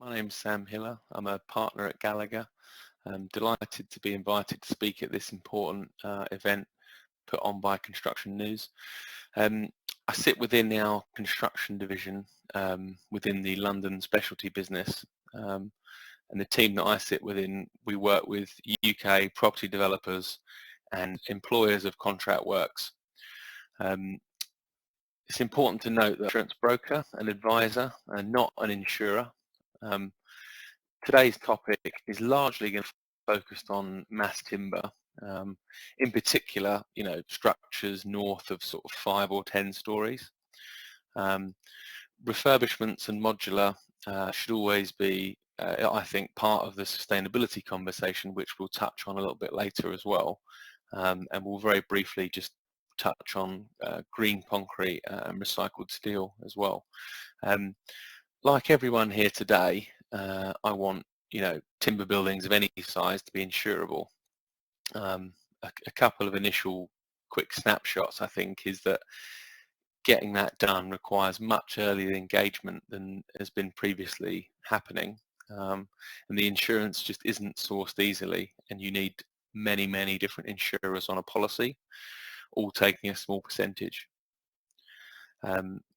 My name's Sam Hiller. I'm a partner at Gallagher. I'm delighted to be invited to speak at this important event put on by Construction News. Um, I sit within our construction division within the London specialty business, and the team that I sit within, we work with UK property developers and employers of contract works. It's important to note that insurance broker, an advisor, and not an insurer. Um, Today's topic is largely going to be focused on mass timber, um, in particular, structures north of sort of 5 or 10 stories. Refurbishments and modular should always be, I think, part of the sustainability conversation, which we'll touch on a little bit later as well. And we'll very briefly just touch on green concrete and recycled steel as well. Like everyone here today, I want timber buildings of any size to be insurable. A couple of initial quick snapshots, I think, is that getting that done requires much earlier engagement than has been previously happening, and the insurance just isn't sourced easily, and you need many different insurers on a policy, all taking a small percentage.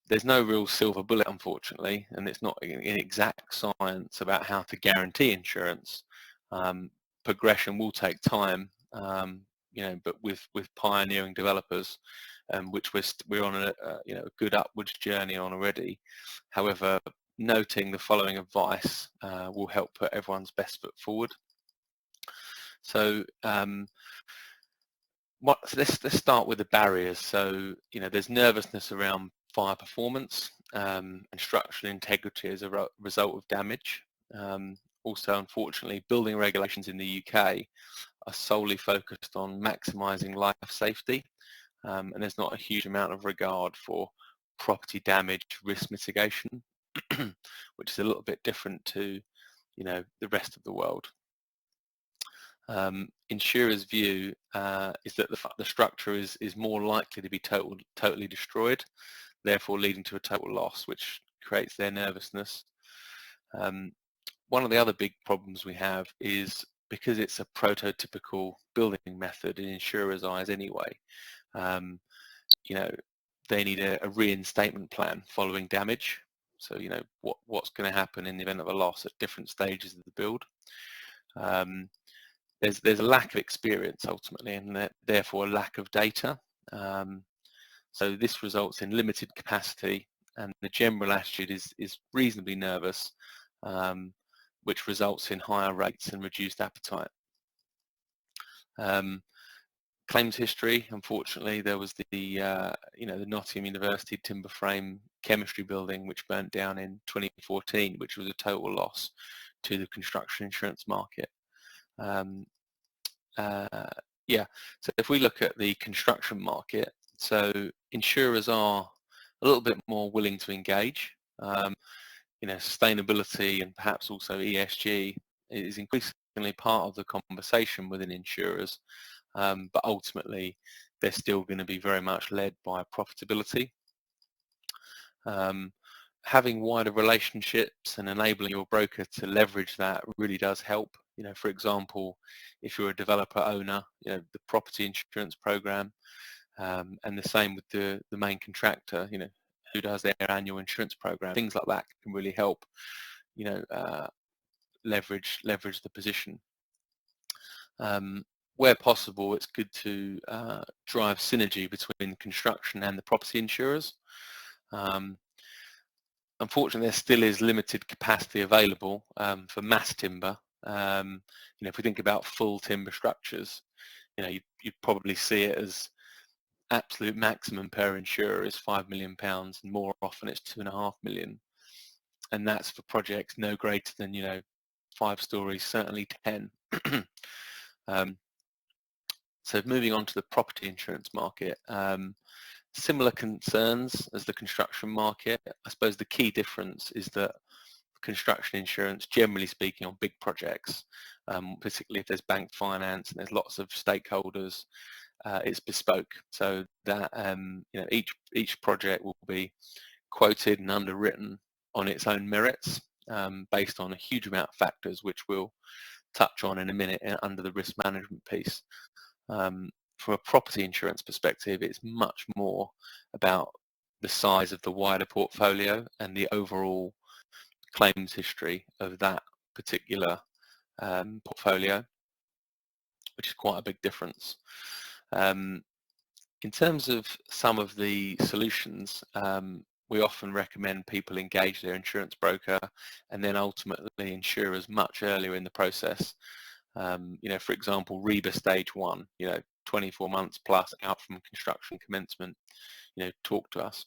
There's no real silver bullet, unfortunately, and it's not an exact science about how to guarantee insurance. Progression will take time, but with pioneering developers, which we're on a good upwards journey on already. However, noting the following advice will help put everyone's best foot forward. So let's start with the barriers. So there's nervousness around fire performance and structural integrity as a result of damage. Also, unfortunately, building regulations in the UK are solely focused on maximising life safety, and there's not a huge amount of regard for property damage risk mitigation, which is a little bit different to the rest of the world. Insurers' view is that the structure is more likely to be totally destroyed, therefore leading to a total loss, which creates their nervousness. One of the other big problems we have is because it's a prototypical building method in insurers' eyes anyway, they need a reinstatement plan following damage. So, what's going to happen in the event of a loss at different stages of the build. There's a lack of experience ultimately, and therefore a lack of data. So this results in limited capacity, and the general attitude is reasonably nervous, which results in higher rates and reduced appetite. Claims history, unfortunately, there was the Nottingham University timber frame chemistry building which burnt down in 2014, which was a total loss to the construction insurance market. So if we look at the construction market, so insurers are a little bit more willing to engage. Sustainability and perhaps also ESG is increasingly part of the conversation within insurers, but ultimately they're still going to be very much led by profitability. Having wider relationships and enabling your broker to leverage that really does help. For example, if you're a developer owner, the property insurance program, and the same with the main contractor, who does their annual insurance program, things like that can really help, leverage the position. Where possible, it's good to drive synergy between construction and the property insurers. Unfortunately, there still is limited capacity available for mass timber. If we think about full timber structures, you'd probably see it as absolute maximum per insurer is £5 million, and more often it's 2.5 million. And that's for projects no greater than 5 stories, certainly 10. So moving on to the property insurance market. Similar concerns as the construction market. I suppose the key difference is that construction insurance, generally speaking, on big projects, particularly if there's bank finance and there's lots of stakeholders, it's bespoke. So that each project will be quoted and underwritten on its own merits. based on a huge amount of factors, which we'll touch on in a minute under the risk management piece. From a property insurance perspective, it's much more about the size of the wider portfolio and the overall claims history of that particular portfolio, which is quite a big difference. In terms of some of the solutions, we often recommend people engage their insurance broker and then ultimately insurers much earlier in the process. For example, REBA stage 1, 24 months plus out from construction commencement, talk to us.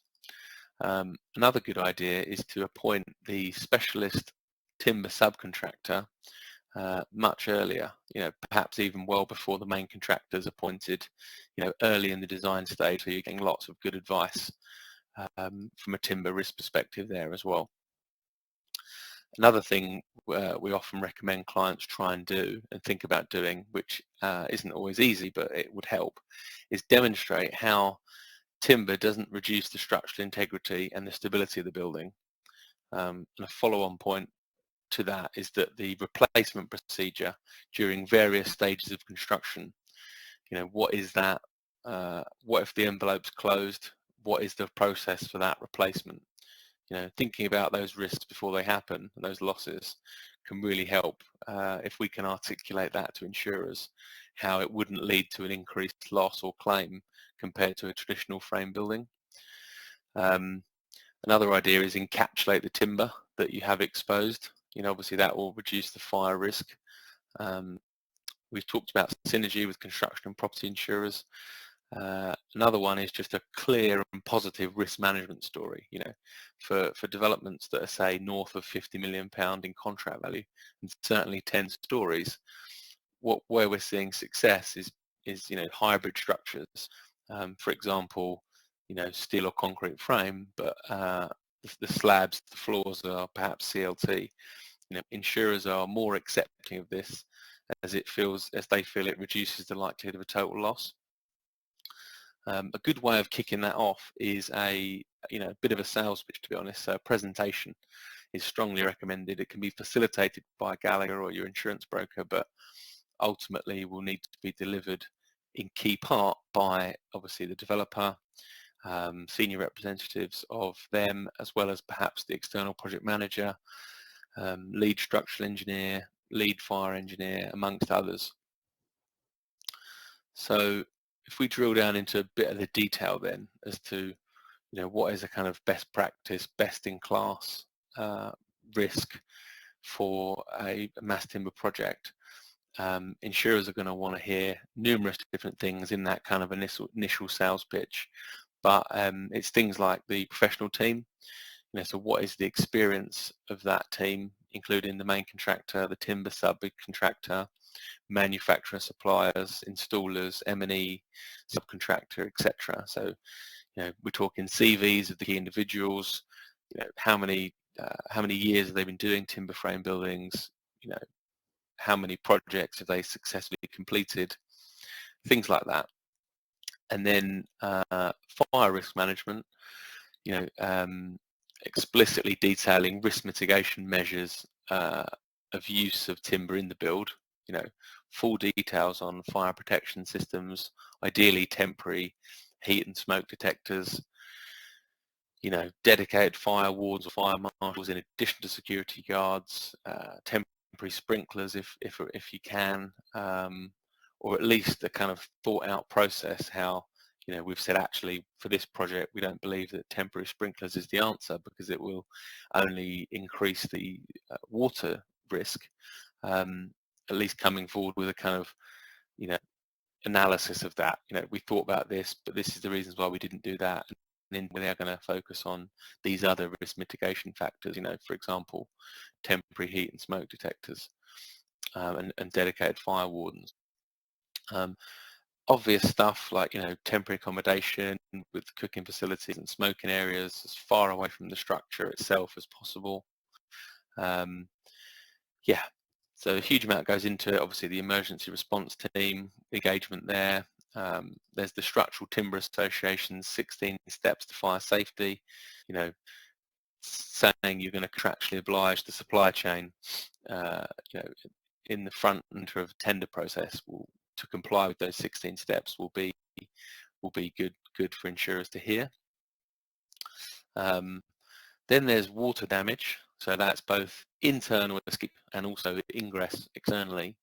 Another good idea is to appoint the specialist timber subcontractor much earlier, perhaps even well before the main contractor is appointed, early in the design stage, so you're getting lots of good advice from a timber risk perspective there as well. Another thing we often recommend clients try and do and think about doing, which isn't always easy, but it would help, is demonstrate how timber doesn't reduce the structural integrity and the stability of the building. And a follow-on point to that is that the replacement procedure during various stages of construction, what is that? What if the envelope's closed? What is the process for that replacement? Thinking about those risks before they happen, and those losses, can really help if we can articulate that to insurers, how it wouldn't lead to an increased loss or claim compared to a traditional frame building. Another idea is encapsulate the timber that you have exposed. Obviously that will reduce the fire risk. We've talked about synergy with construction and property insurers. Another one is just a clear and positive risk management story, for developments that are, say, north of £50 million in contract value, and certainly 10 stories. Where we're seeing success is hybrid structures. For example, steel or concrete frame, but the slabs, the floors are perhaps CLT. Insurers are more accepting of this as they feel it reduces the likelihood of a total loss. A good way of kicking that off is a bit of a sales pitch, to be honest. So a presentation is strongly recommended. It can be facilitated by Gallagher or your insurance broker, but ultimately will need to be delivered in key part by obviously the developer, senior representatives of them, as well as perhaps the external project manager, lead structural engineer, lead fire engineer, amongst others. So if we drill down into a bit of the detail then as to what is a kind of best practice, best in class risk for a mass timber project, insurers are going to want to hear numerous different things in that kind of initial sales pitch, but it's things like the professional team. So what is the experience of that team, including the main contractor, the timber subcontractor, manufacturer, suppliers, installers, M&E, subcontractor, etc. So, we're talking CVs of the key individuals. How many years have they been doing timber frame buildings? How many projects have they successfully completed? Things like that. And then fire risk management. Explicitly detailing risk mitigation measures of use of timber in the build, full details on fire protection systems, ideally temporary heat and smoke detectors, dedicated fire wardens or fire marshals in addition to security guards, temporary sprinklers if you can, or at least a kind of thought out process how we've said actually for this project we don't believe that temporary sprinklers is the answer because it will only increase the water risk. At least coming forward with a kind of analysis of that. We thought about this, but this is the reasons why we didn't do that. And then they are going to focus on these other risk mitigation factors. For example, temporary heat and smoke detectors and dedicated fire wardens. Obvious stuff like temporary accommodation with cooking facilities and smoking areas as far away from the structure itself as possible. So a huge amount goes into it. Obviously the emergency response team engagement there. There's the Structural Timber Association's 16 steps to fire safety. saying you're going to contractually oblige the supply chain, you know, in the front end of the tender process to comply with those 16 steps will be good for insurers to hear. Then there's water damage, so that's both internal escape and also ingress externally.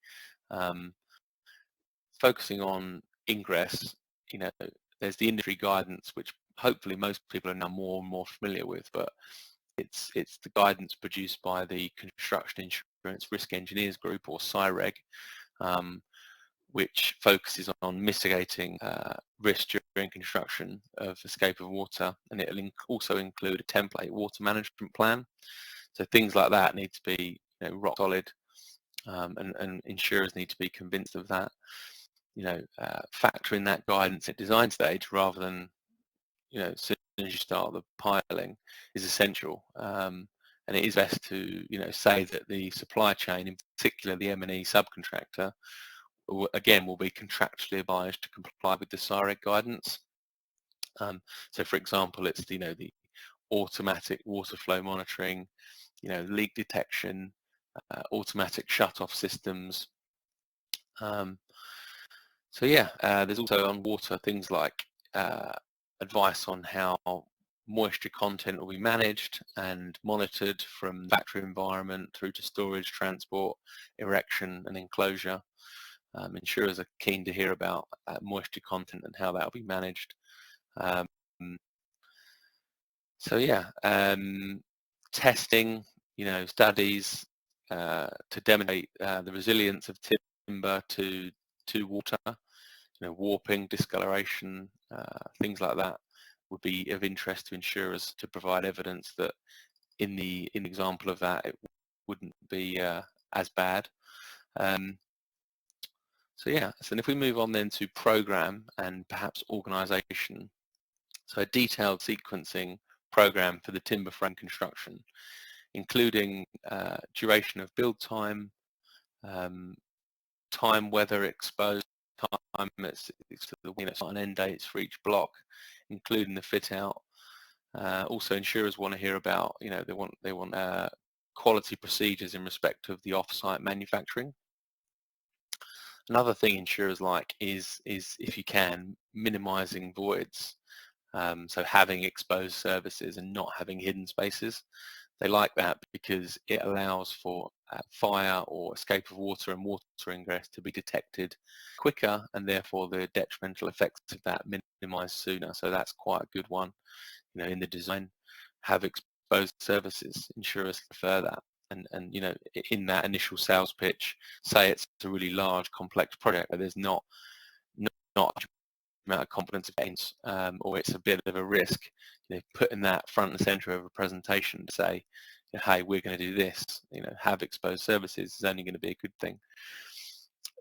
Focusing on ingress, you know, there's the industry guidance, which hopefully most people are now more and more familiar with, but it's the guidance produced by the Construction Insurance Risk Engineers Group, or CIREG, which focuses on mitigating risk during construction of escape of water, and it'll also include a template water management plan. So things like that need to be, you know, rock solid, and insurers need to be convinced of that. You know, factor in that guidance at design stage rather than, you know, as soon as you start the piling is essential. And it is best to, you know, say that the supply chain, in particular the M&E subcontractor, will be contractually obliged to comply with the CIREG guidance. So for example, it's, you know, the automatic water flow monitoring, you know, leak detection, automatic shut-off systems. So yeah, there's also on water things like advice on how moisture content will be managed and monitored from the factory environment through to storage, transport, erection and enclosure. Insurers are keen to hear about moisture content and how that will be managed. So yeah, testing, you know, studies to demonstrate the resilience of timber to water, you know, warping, discoloration, things like that would be of interest to insurers to provide evidence that in the example of that it wouldn't be as bad. So yeah, so if we move on then to program and perhaps organization, so a detailed sequencing program for the timber frame construction, including duration of build time, time, weather, exposed time, it's the, you know, start and end dates for each block, including the fit out. Also, insurers want to hear about, you know, they want quality procedures in respect of the off-site manufacturing. Another thing insurers like is if you can, minimizing voids. So having exposed services and not having hidden spaces. They like that because it allows for fire or escape of water and water ingress to be detected quicker, and therefore the detrimental effects of that minimized sooner. So that's quite a good one. You know, in the design, have exposed services. Insurers prefer that. And you know, in that initial sales pitch, say it's a really large, complex project where there's not amount of confidence gains, or it's a bit of a risk, you know, putting that front and center of a presentation to say, hey, we're going to do this, you know, have exposed services is only going to be a good thing.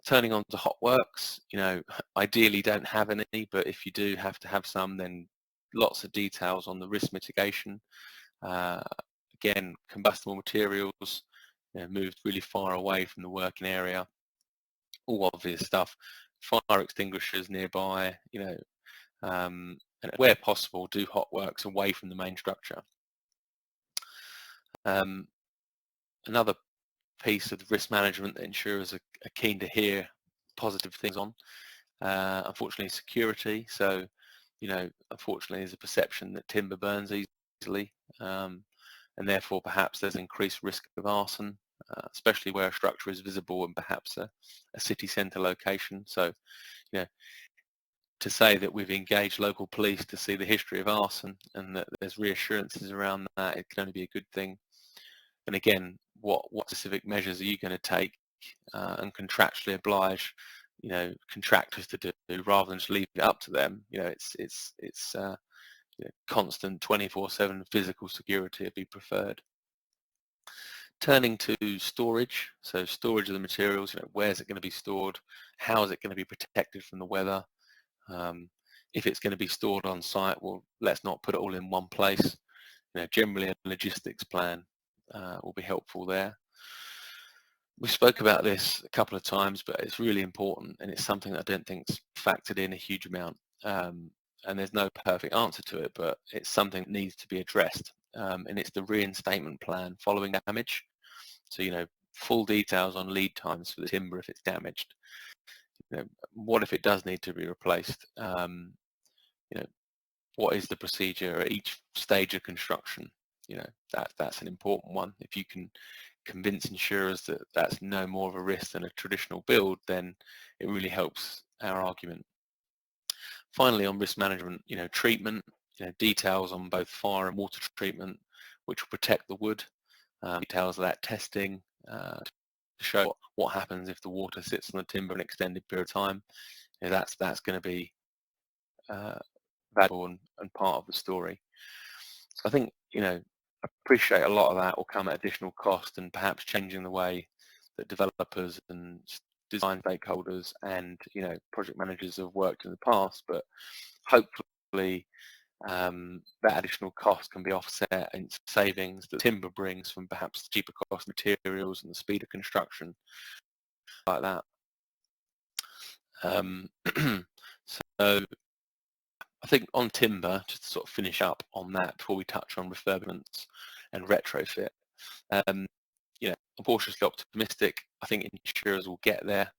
Turning on to hot works, you know, ideally don't have any, but if you do have to have some, then lots of details on the risk mitigation. Again, combustible materials, you know, moved really far away from the working area, all obvious stuff. Fire extinguishers nearby, you know, and where possible, do hot works away from the main structure. Another piece of risk management that insurers are keen to hear positive things on, unfortunately, security. So, you know, unfortunately, there's a perception that timber burns easily, and therefore perhaps there's increased risk of arson, especially where a structure is visible and perhaps a city centre location. So, you know, to say that we've engaged local police to see the history of arson and that there's reassurances around that, it can only be a good thing. And again, what specific measures are you going to take and contractually oblige, you know, contractors to do rather than just leave it up to them? You know, it's you know, constant 24/7 physical security would be preferred. Turning to storage, so storage of the materials, you know, where's it going to be stored? How is it going to be protected from the weather? If it's going to be stored on site, well, let's not put it all in one place. You know, generally a logistics plan will be helpful there. We spoke about this a couple of times, but it's really important, and it's something that I don't think's factored in a huge amount. And there's no perfect answer to it, but it's something that needs to be addressed. and it's the reinstatement plan following damage. So, full details on lead times for the timber if it's damaged. What if it does need to be replaced? You know, what is the procedure at each stage of construction? That's an important one. If you can convince insurers that that's no more of a risk than a traditional build, then it really helps our argument. Finally, on risk management, treatment, details on both fire and water treatment, which will protect the wood, details of that testing to show what happens if the water sits on the timber an extended period of time. That's going to be valuable and part of the story. So I think, I appreciate a lot of that will come at additional cost and perhaps changing the way that developers and design stakeholders and, project managers have worked in the past, but hopefully that additional cost can be offset in savings that timber brings from perhaps the cheaper cost materials and the speed of construction, like that. So I think on timber, just to sort of finish up on that before we touch on refurbishments and retrofit, I'm cautiously optimistic. I think insurers will get there.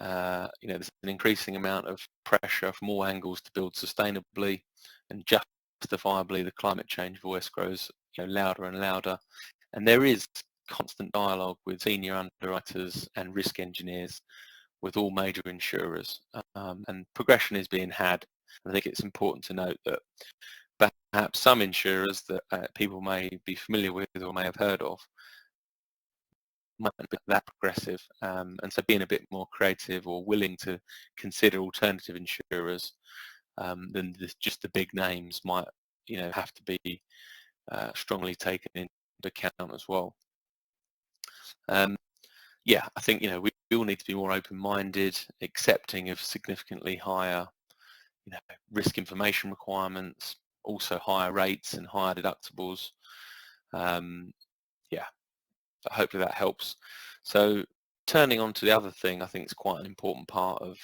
There's an increasing amount of pressure from all angles to build sustainably, and justifiably the climate change voice grows louder and louder. And there is constant dialogue with senior underwriters and risk engineers with all major insurers, and progression is being had. I think it's important to note that perhaps some insurers that people may be familiar with or may have heard of might not be that progressive, and so being a bit more creative or willing to consider alternative insurers than just the big names might have to be strongly taken into account as well. I think we all need to be more open-minded, accepting of significantly higher risk information requirements, also higher rates and higher deductibles. So hopefully that helps. So turning on to the other thing, I think it's quite an important part of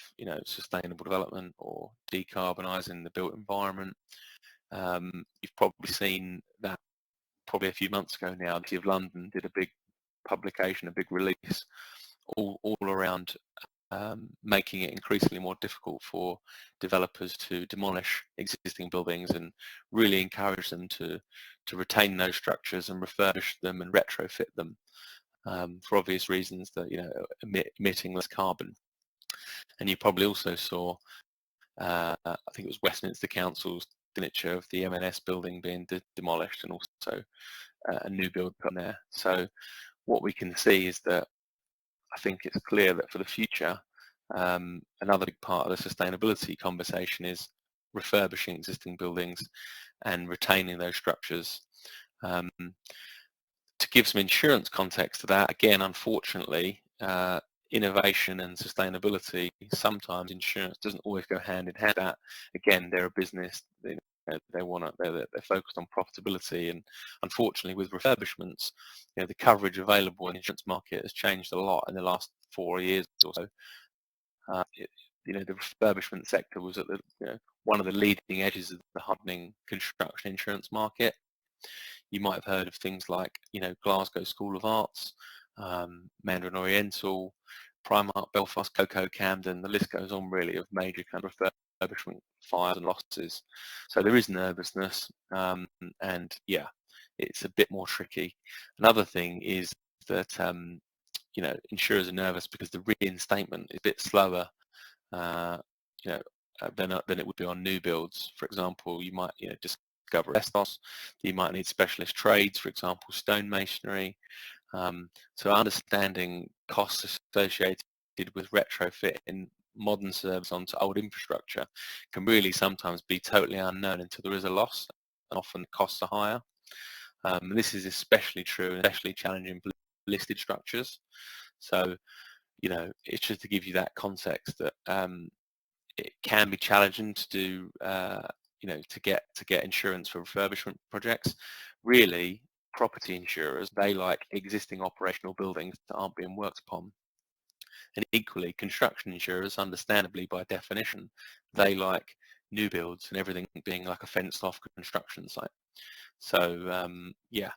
sustainable development or decarbonising the built environment. You've probably seen that probably a few months ago now. The City of London did a big publication, a big release, all around making it increasingly more difficult for developers to demolish existing buildings and really encourage them to retain those structures and refurbish them and retrofit them, for obvious reasons that emitting less carbon. And you probably also saw, I think it was Westminster Council's signature of the M&S building being demolished, and also a new build put there. So what we can see is that I think it's clear that for the future, another big part of the sustainability conversation is refurbishing existing buildings and retaining those structures. To give some insurance context to that, again, unfortunately, innovation and sustainability, sometimes insurance doesn't always go hand in hand. That again, they're a business. They're focused on profitability, and unfortunately, with refurbishments, the coverage available in the insurance market has changed a lot in the last 4 years or so. The refurbishment sector was at one of the leading edges of the hardening construction insurance market. You might have heard of things like Glasgow School of Arts, Mandarin Oriental, Primark Belfast, Coco Camden. The list goes on really of major kind of refurbishment fires and losses. So there is nervousness, and it's a bit more tricky. Another thing is that insurers are nervous because the reinstatement is a bit slower than it would be on new builds. For example, you might discover asbestos. You might need specialist trades, for example, stonemasonry. So understanding costs associated with retrofitting modern servers onto old infrastructure can really sometimes be totally unknown until there is a loss, and often the costs are higher. This is especially true and especially challenging for listed structures. So, it's just to give you that context that it can be challenging to do, to get insurance for refurbishment projects. Really, property insurers, they like existing operational buildings that aren't being worked upon. And equally, construction insurers, understandably by definition, they like new builds and everything being like a fenced off construction site. So yeah,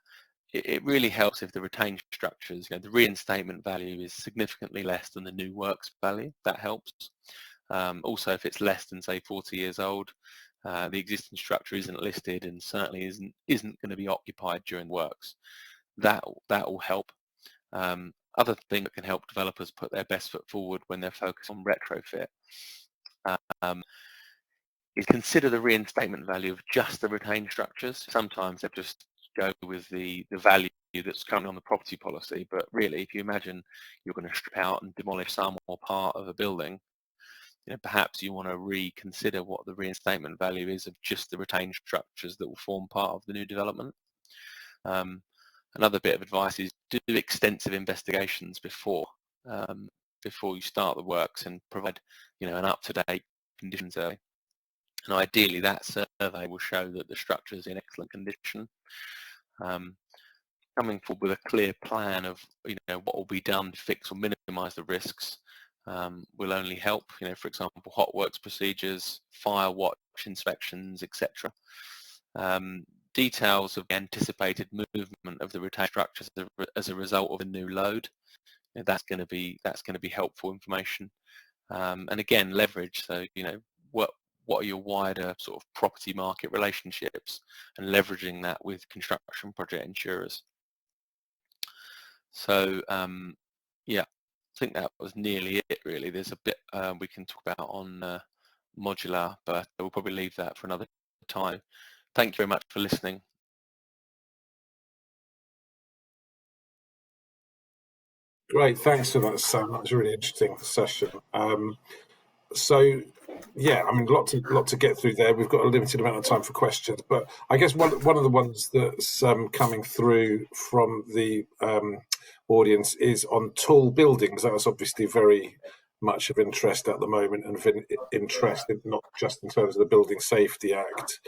it really helps if the retained structures, the reinstatement value is significantly less than the new works value. That helps. Also, if it's less than, say, 40 years old, the existing structure isn't listed and certainly isn't going to be occupied during works. That will help. Other thing that can help developers put their best foot forward when they're focused on retrofit um, is consider the reinstatement value of just the retained structures. Sometimes they just go with the value that's currently on the property policy, but really, if you imagine you're going to strip out and demolish some or part of a building, perhaps you want to reconsider what the reinstatement value is of just the retained structures that will form part of the new development. Another bit of advice is do extensive investigations before you start the works and provide an up-to-date condition survey. And ideally, that survey will show that the structure is in excellent condition. Coming forward with a clear plan of what will be done to fix or minimise the risks will only help. For example, hot works procedures, fire watch inspections, etc. Details of the anticipated movement of the retained structures as a result of a new load. That's going to be helpful information. And again, leverage. So what are your wider sort of property market relationships, and leveraging that with construction project insurers. So yeah, I think that was nearly it really. There's a bit we can talk about on modular, but we'll probably leave that for another time. Thank you very much for listening. Great, thanks for that, Sam. That was a really interesting session. So, yeah, I mean, lot to get through there. We've got a limited amount of time for questions, but I guess one of the ones that's coming through from the audience is on tall buildings. That's obviously very much of interest at the moment, and of interest not just in terms of the Building Safety Act,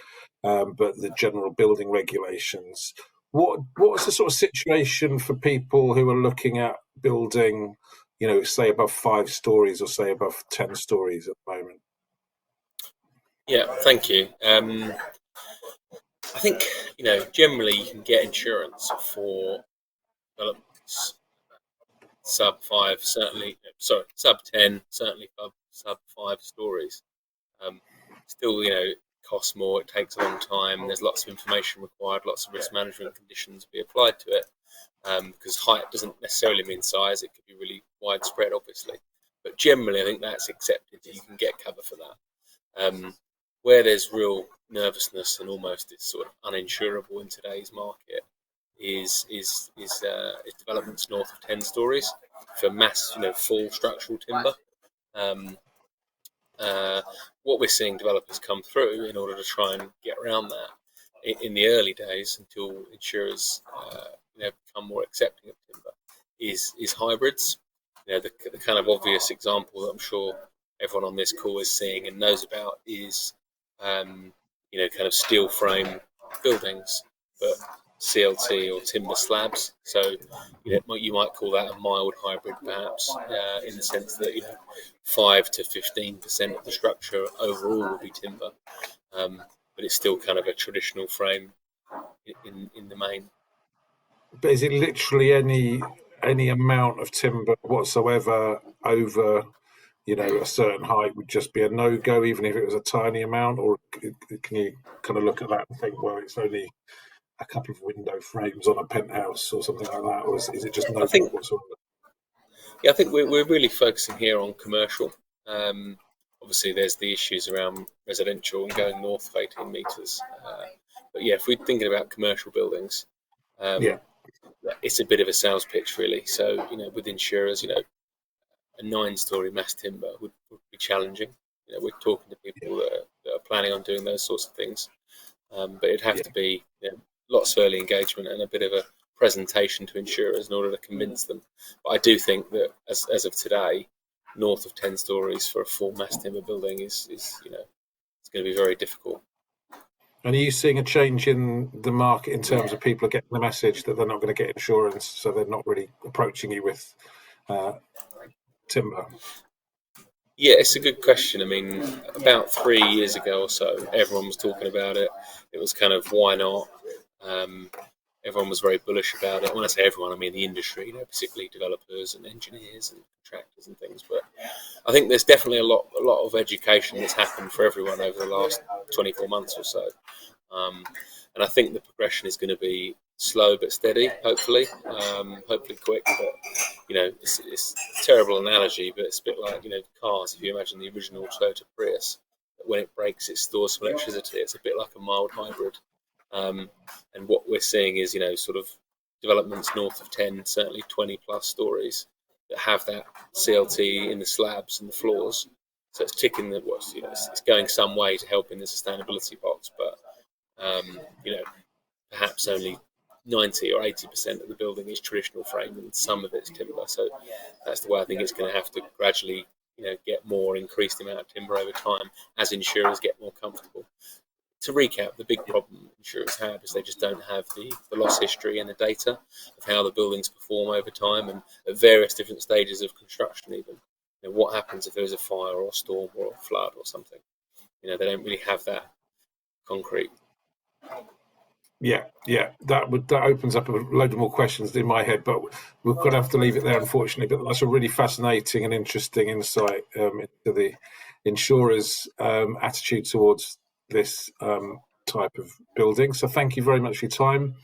but the general building regulations. What's the sort of situation for people who are looking at building, say above 5 stories or say above 10 stories at the moment? Yeah, thank you. I think, generally you can get insurance for developments sub 5, certainly, sub 10, certainly sub 5 stories. Still, costs more, it takes a long time, there's lots of information required, lots of risk management conditions to be applied to it, because height doesn't necessarily mean size, it could be really widespread, obviously. But generally, I think that's accepted, that you can get cover for that. Where there's real nervousness and almost it's sort of uninsurable in today's market is developments north of 10 stories for mass, full structural timber. What we're seeing developers come through in order to try and get around that in the early days until insurers become more accepting of timber is hybrids. The kind of obvious example that I'm sure everyone on this call is seeing and knows about is kind of steel frame buildings, but CLT or timber slabs. So you might call that a mild hybrid, perhaps, in the sense that 5 to 15% of the structure overall will be timber, but it's still kind of a traditional frame in the main. But is it literally any amount of timber whatsoever over a certain height would just be a no-go, even if it was a tiny amount? Or can you kind of look at that and think, well, it's only a couple of window frames on a penthouse or something like that? Or is it just no go whatsoever? Yeah, I think we're really focusing here on commercial. Obviously, there's the issues around residential and going north of 18 metres. But yeah, if we're thinking about commercial buildings, it's a bit of a sales pitch, really. So, with insurers, a 9-story mass timber would be challenging. We're talking to people that are planning on doing those sorts of things. But it'd have to be lots of early engagement and a bit of a presentation to insurers in order to convince them. But I do think that as of today, north of 10 stories for a full mass timber building is it's going to be very difficult. And are you seeing a change in the market in terms of people are getting the message that they're not going to get insurance, so they're not really approaching you with timber? Yeah, it's a good question. I mean, about 3 years ago or so, everyone was talking about it. it was kind of why not. Everyone was very bullish about it. When I say everyone, I mean the industry, you know, particularly developers and engineers and contractors and things. But I think there's definitely a lot of education that's happened for everyone over the last 24 months or so. And I think the progression is going to be slow but steady, hopefully quick. But, you know, it's a terrible analogy, but it's a bit like, you know, cars. If you imagine the original Toyota Prius, when it breaks, it stores some electricity. It's a bit like a mild hybrid. And what we're seeing is, you know, sort of developments north of 10, certainly 20 plus stories that have that CLT in the slabs and the floors. So it's ticking the, you know, it's going some way to help in the sustainability box, but you know, perhaps only 90 or 80% of the building is traditional frame and some of it's timber. So that's the way I think it's going to have to gradually, you know, get more increased amount of timber over time as insurers get more comfortable. To recap, the big problem insurers have is they just don't have the loss history and the data of how the buildings perform over time and at various different stages of construction even. You know, what happens if there's a fire or a storm or a flood or something? You know, they don't really have that concrete. Yeah, that opens up a load of more questions in my head, but we're going to have to leave it there, unfortunately. But that's a really fascinating and interesting insight into the insurers' attitude towards this type of building. So thank you very much for your time.